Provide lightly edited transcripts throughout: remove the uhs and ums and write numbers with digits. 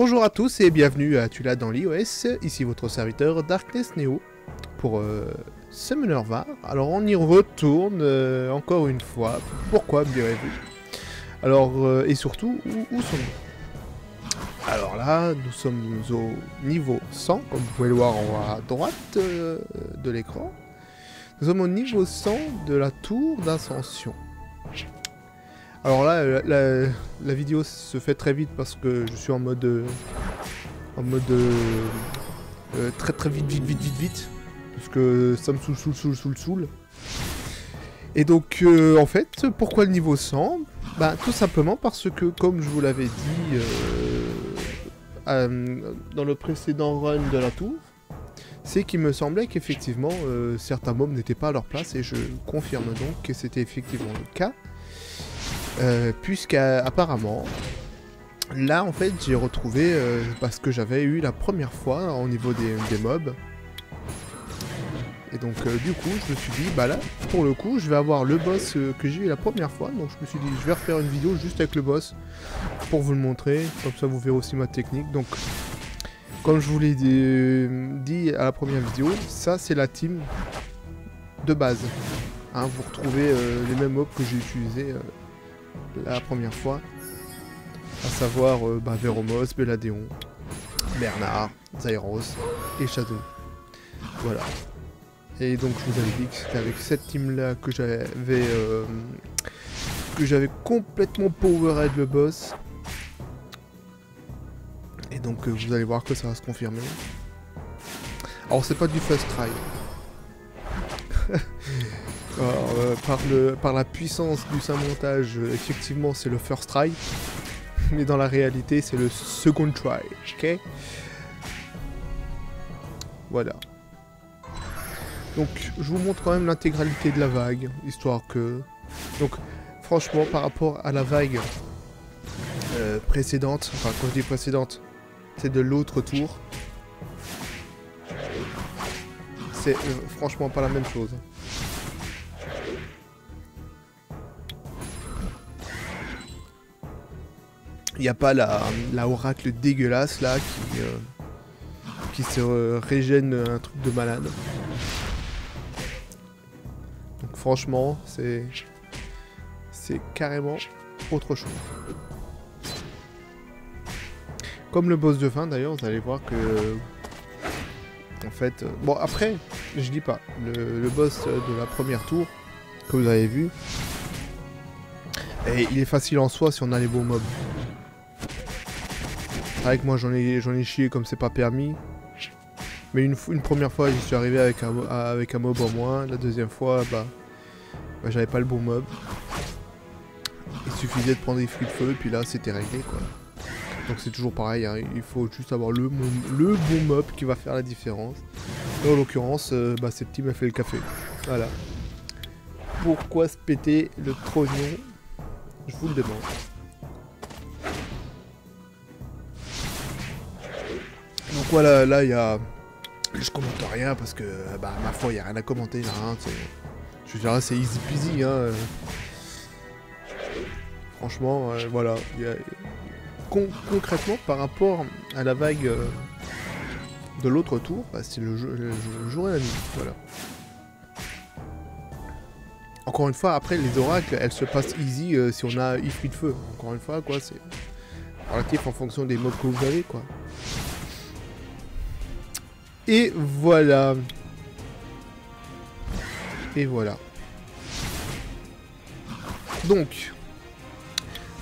Bonjour à tous et bienvenue à Tu l'as dans l'iOS, ici votre serviteur Darkness Neo pour Summoner Var. Alors on y retourne encore une fois, pourquoi me direz-vous? Alors et surtout, où sommes-nous? Alors là, nous sommes au niveau 100, comme vous pouvez le voir en haut à droite de l'écran. Nous sommes au niveau 100 de la tour d'ascension. Alors là, la vidéo se fait très vite parce que je suis en mode très vite, parce que ça me saoule. Et donc, en fait, pourquoi le niveau 100? Bah, tout simplement parce que, comme je vous l'avais dit dans le précédent run de la tour, c'est qu'il me semblait qu'effectivement, certains mobs n'étaient pas à leur place, et je confirme donc que c'était effectivement le cas. Puisqu'apparemment, là en fait j'ai retrouvé parce que j'avais eu la première fois au niveau des mobs. Et donc du coup je me suis dit, bah là pour le coup je vais avoir le boss que j'ai eu la première fois. Donc je me suis dit je vais refaire une vidéo juste avec le boss pour vous le montrer. Comme ça vous verrez aussi ma technique. Donc comme je vous l'ai dit à la première vidéo, ça c'est la team de base. Hein, vous retrouvez les mêmes mobs que j'ai utilisés la première fois, à savoir Veromos, Belladeon, Bernard, Zyros et Shadow. Voilà. Et donc je vous avais dit que c'était avec cette team là que j'avais complètement powered le boss. Et donc vous allez voir que ça va se confirmer. Alors c'est pas du first try. Alors, par la puissance du montage, effectivement c'est le first try, mais dans la réalité c'est le second try, ok? Voilà. Donc je vous montre quand même l'intégralité de la vague, histoire que... Donc franchement par rapport à la vague précédente, enfin quand je dis précédente, c'est de l'autre tour, c'est franchement pas la même chose. Il n'y a pas la oracle dégueulasse là qui se régène un truc de malade. Donc franchement, c'est carrément autre chose. Comme le boss de fin d'ailleurs, vous allez voir que... En fait... bon après, je dis pas, le boss de la première tour, que vous avez vu, et il est facile en soi si on a les bons mobs. Avec moi j'en ai chié comme c'est pas permis. Mais une première fois j'y suis arrivé avec un mob en moins. La deuxième fois j'avais pas le bon mob. Il suffisait de prendre des fruits de feu et puis là c'était réglé quoi. Donc c'est toujours pareil, hein, il faut juste avoir le bon mob qui va faire la différence. Et en l'occurrence cette team a fait le café. Voilà. Pourquoi se péter le trognon? Je vous le demande. Donc voilà, là il y a... Je commente rien parce que, ma foi, il n'y a rien à commenter là. Hein, je veux dire, c'est easy peasy. Hein. Franchement, voilà. Concrètement, par rapport à la vague de l'autre tour, c'est le jour et la nuit. Voilà. Encore une fois, après, les oracles, elles se passent easy si on a Ifrit de feu. Encore une fois, quoi, c'est relatif en fonction des mobs que vous avez, quoi. Et voilà. Et voilà. Donc,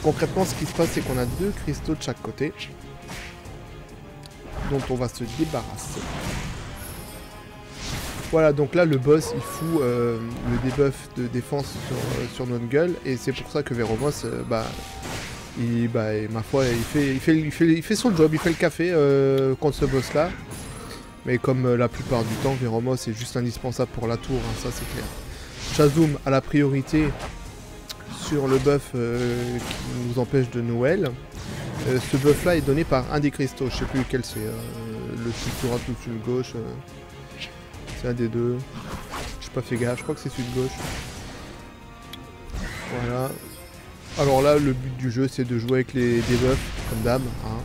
concrètement, ce qui se passe, c'est qu'on a 2 cristaux de chaque côté, dont on va se débarrasser. Voilà, donc là, le boss, il fout le debuff de défense sur notre gueule, et c'est pour ça que Veromos, ma foi, il fait son job, il fait le café contre ce boss-là. Mais comme la plupart du temps, Veromos est juste indispensable pour la tour, hein, ça c'est clair. Shazoom a la priorité sur le buff qui nous empêche de Noël. Ce buff là est donné par un des cristaux, je sais plus lequel c'est, le sud droite ou le sud gauche. C'est un des deux. J'ai pas fait gaffe, je crois que c'est sud gauche. Voilà. Alors là, le but du jeu c'est de jouer avec les debuffs, comme d'hab. Hein.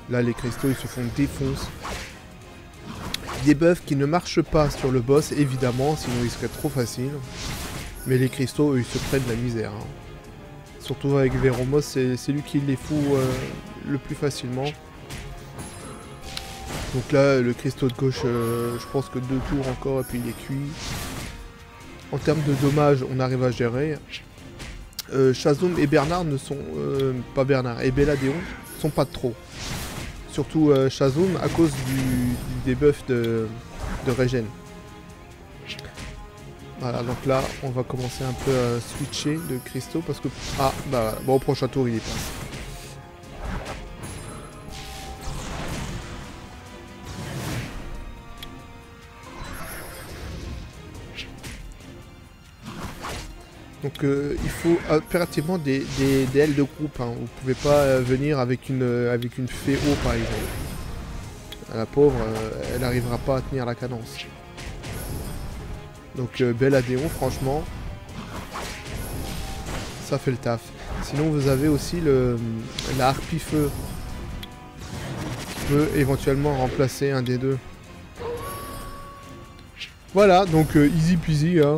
Là, les cristaux, ils se font défoncer. Des buffs qui ne marchent pas sur le boss, évidemment, sinon il serait trop facile. Mais les cristaux, eux, ils se prennent de la misère. Hein. Surtout avec Veromos, c'est lui qui les fout le plus facilement. Donc là, le cristaux de gauche, je pense que 2 tours encore, et puis il est cuit. En termes de dommages, on arrive à gérer. Shazum et Bernard ne sont... pas Bernard, et Belladeon sont pas de trop. Surtout Shazum à cause du debuff de régène. Voilà, donc là, on va commencer un peu à switcher de cristaux parce que... Ah, bah voilà. Bon, au prochain tour, il y passe. Donc il faut impérativement des ailes de groupe. Hein. Vous pouvez pas venir avec une fée haut par exemple. La pauvre, elle n'arrivera pas à tenir la cadence. Donc Belladeon, franchement, ça fait le taf. Sinon vous avez aussi la harpie feu qui peut éventuellement remplacer un des deux. Voilà, donc easy peasy. Hein.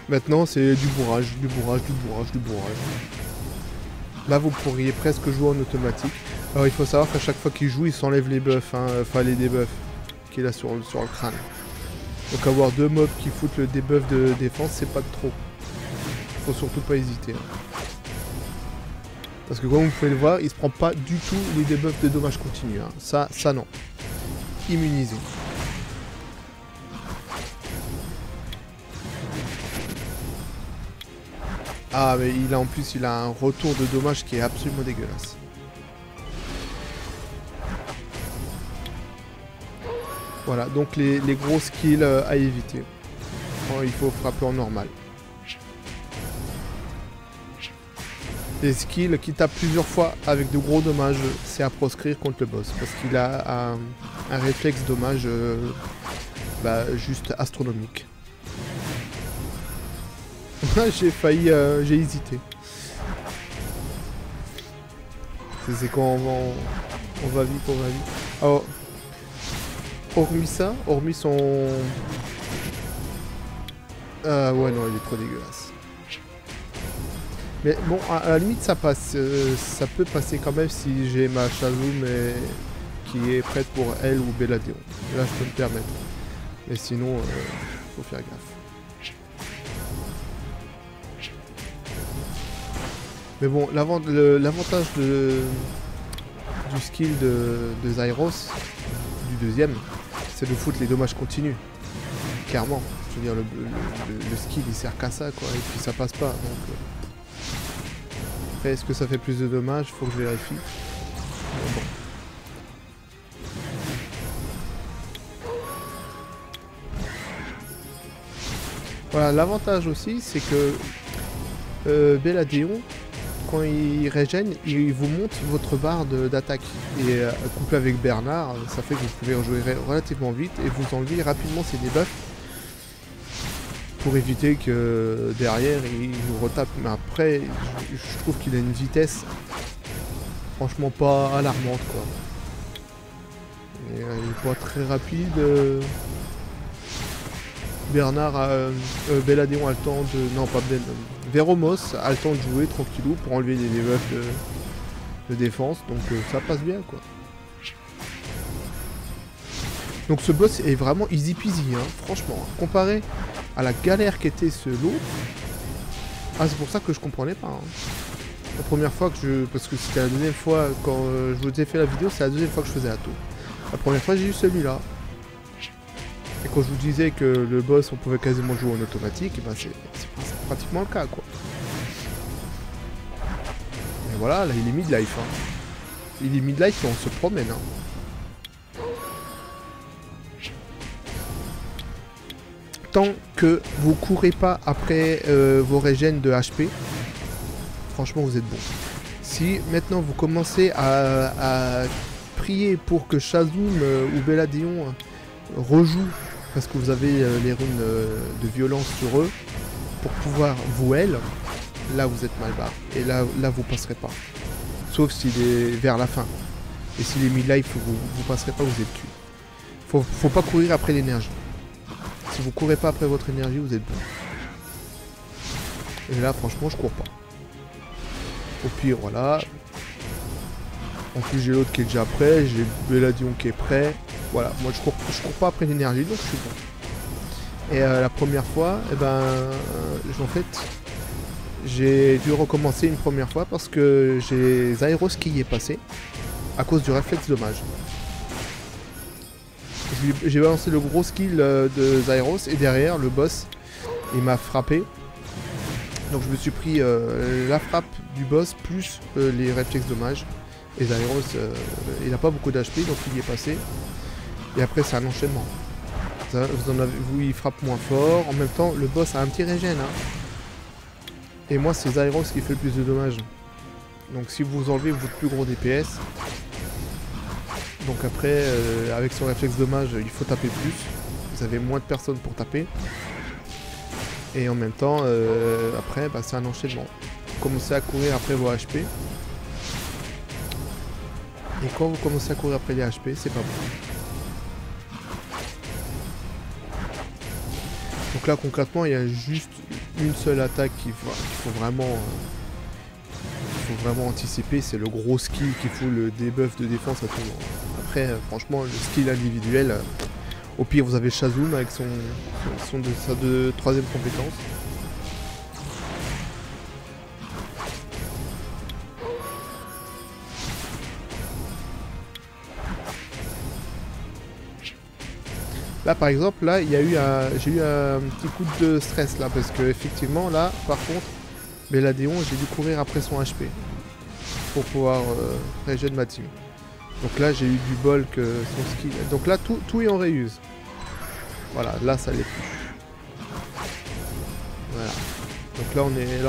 Maintenant, c'est du bourrage, du bourrage, du bourrage, du bourrage. Là, vous pourriez presque jouer en automatique. Alors, il faut savoir qu'à chaque fois qu'il joue, il s'enlève les buffs, hein, enfin les debuffs qu'il a sur le crâne. Donc, avoir 2 mobs qui foutent le debuff de défense, c'est pas de trop. Faut surtout pas hésiter. Hein. Parce que comme vous pouvez le voir, il se prend pas du tout les debuffs de dommages continus. Hein. Ça non. Immunisé. Ah mais il a en plus il a un retour de dommage qui est absolument dégueulasse. Voilà, donc les gros skills à éviter. Oh, il faut frapper en normal. Les skills qui tapent plusieurs fois avec de gros dommages, c'est à proscrire contre le boss. Parce qu'il a un réflexe dommage juste astronomique. J'ai failli, j'ai hésité. C'est quand on va vite, on va vite. Alors, hormis ça, hormis son... ouais non, il est trop dégueulasse. Mais bon, à la limite ça passe, ça peut passer quand même si j'ai ma Shazum qui est prête pour elle ou Belladeon. Là je peux me permettre. Mais sinon, faut faire gaffe. Mais bon, l'avantage du skill de Zyros, du deuxième, c'est de foutre les dommages continus. Clairement. Je veux dire, le skill il sert qu'à ça, quoi, et puis ça passe pas. Donc, Après, est-ce que ça fait plus de dommages? Faut que je vérifie. Bon. Voilà, l'avantage aussi, c'est que Belladeon, quand il régène, il vous monte votre barre d'attaque. Et couplé avec Bernard, ça fait que vous pouvez rejouer relativement vite et vous enlever rapidement ces debuffs pour éviter que derrière il nous retape. Mais après, je trouve qu'il a une vitesse franchement pas alarmante, quoi. Et, il est pas très rapide. Bernard, Belladeon a le temps de... Non, pas Veromos a le temps de jouer tranquillou pour enlever les debuffs de défense, donc ça passe bien, quoi. Donc ce boss est vraiment easy peasy, hein, franchement. Comparé à la galère qu'était ce lot, ah c'est pour ça que je comprenais pas. Hein. La première fois que je... Parce que c'était la deuxième fois, quand je vous ai fait la vidéo, c'est la deuxième fois que je faisais Atto. La première fois j'ai eu celui-là. Et quand je vous disais que le boss on pouvait quasiment jouer en automatique, et ben c'est pratiquement le cas, quoi. Et voilà, là il est mid-life. Hein. Il est mid-life et on se promène. Hein. Tant que vous courez pas après vos régènes de HP, franchement vous êtes bon. Si maintenant vous commencez à prier pour que Shazum ou Belladeon rejouent parce que vous avez les runes de violence sur eux pour pouvoir vous heal, là vous êtes mal barré et là vous passerez pas, sauf s'il est vers la fin. Et s'il est mid-life, vous passerez pas, vous êtes cuit. Faut pas courir après l'énergie. Si vous courez pas après votre énergie, vous êtes bon. Et là, franchement, je cours pas. Au pire, voilà. En plus, j'ai l'autre qui est déjà prêt. J'ai Belladeon qui est prêt. Voilà, moi, je cours pas après l'énergie, donc je suis bon. Et la première fois, eh ben, en fait, j'ai dû recommencer une première fois parce que j'ai Zyros qui y est passé à cause du réflexe dommage. J'ai balancé le gros skill de Zyros et derrière, le boss, il m'a frappé. Donc je me suis pris la frappe du boss plus les réflexes dommages. Et Zyros, il n'a pas beaucoup d'HP, donc il y est passé. Et après, c'est un enchaînement. Vous en avez vu, il frappe moins fort. En même temps, le boss a un petit régène. Hein. Et moi, c'est Zyros qui fait le plus de dommages. Donc si vous enlevez votre plus gros DPS, donc après, avec son réflexe dommage, il faut taper plus. Vous avez moins de personnes pour taper. Et en même temps, après, bah, c'est un enchaînement. Vous commencez à courir après vos HP. Et quand vous commencez à courir après les HP, c'est pas bon. Donc là, concrètement, il y a juste une seule attaque qu'il faut vraiment anticiper. C'est le gros skill qui fout le debuff de défense à tout le monde. Après, franchement, le skill individuel, au pire, vous avez Shazum avec sa troisième compétence. Là, par exemple, là, j'ai eu un petit coup de stress là, parce que effectivement, là, par contre, Belladeon, j'ai dû courir après son HP pour pouvoir régénérer ma team. Donc là, j'ai eu du bol que son skill. Donc là, tout est en réuse. Voilà, là, ça l'est plus. Voilà. Donc là, on est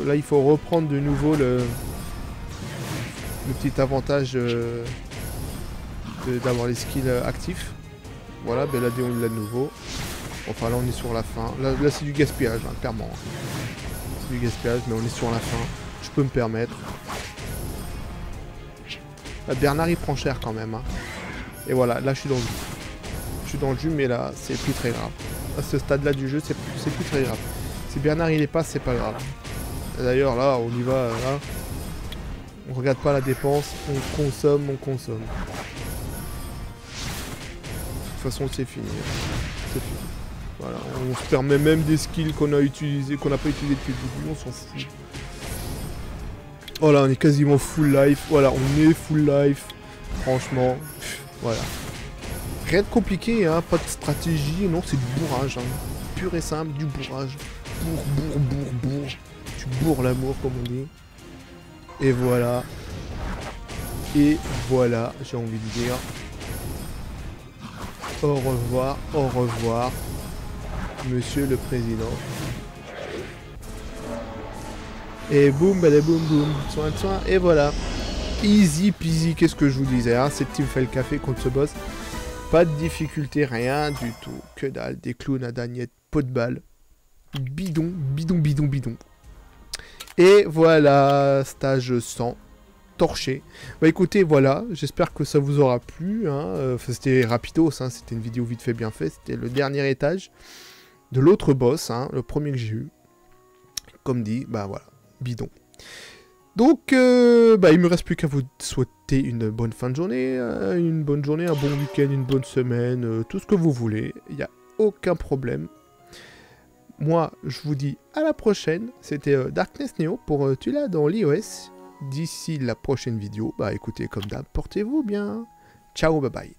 là, il faut reprendre de nouveau le petit avantage d'avoir les skills actifs. Voilà, Belladeon il l'a de nouveau. Enfin là on est sur la fin. Là c'est du gaspillage, hein, clairement. C'est du gaspillage, mais on est sur la fin. Je peux me permettre. Là, Bernard il prend cher quand même. Hein. Et voilà, là je suis dans le jus. Je suis dans le jus, mais là c'est plus très grave. À ce stade là du jeu, c'est plus très grave. Si Bernard il est pas, c'est pas grave. D'ailleurs là, on y va. Là. On regarde pas la dépense, on consomme. De toute façon, c'est fini. C'est fini. Voilà, on se permet même des skills qu'on a utilisés, qu'on n'a pas utilisés depuis le début, on s'en fout. Oh là, on est quasiment full life. Voilà, on est full life. Franchement, voilà. Rien de compliqué, hein, pas de stratégie, non, c'est du bourrage. Hein. Pur et simple, du bourrage. Bourre. Tu bourres l'amour, comme on dit. Et voilà. J'ai envie de dire. Au revoir, monsieur le président. Et boum, badaboum, boum, soin, et voilà. Easy peasy, qu'est-ce que je vous disais, hein, cette team fait le café contre ce boss. Pas de difficulté, rien du tout. Que dalle, des clowns à dagnette, pot de balle. Bidon. Et voilà, stage 100. Torché. Bah écoutez, voilà, j'espère que ça vous aura plu. Hein. C'était rapidos, hein. C'était une vidéo vite fait, bien fait. C'était le dernier étage de l'autre boss, hein, le premier que j'ai eu. Comme dit, bah voilà, bidon. Donc, bah, il me reste plus qu'à vous souhaiter une bonne fin de journée, un bon week-end, une bonne semaine, tout ce que vous voulez. Il n'y a aucun problème. Moi, je vous dis à la prochaine. C'était Darkness Neo pour Tula dans l'iOS. D'ici la prochaine vidéo, bah écoutez, comme d'hab, portez-vous bien. Ciao, bye bye.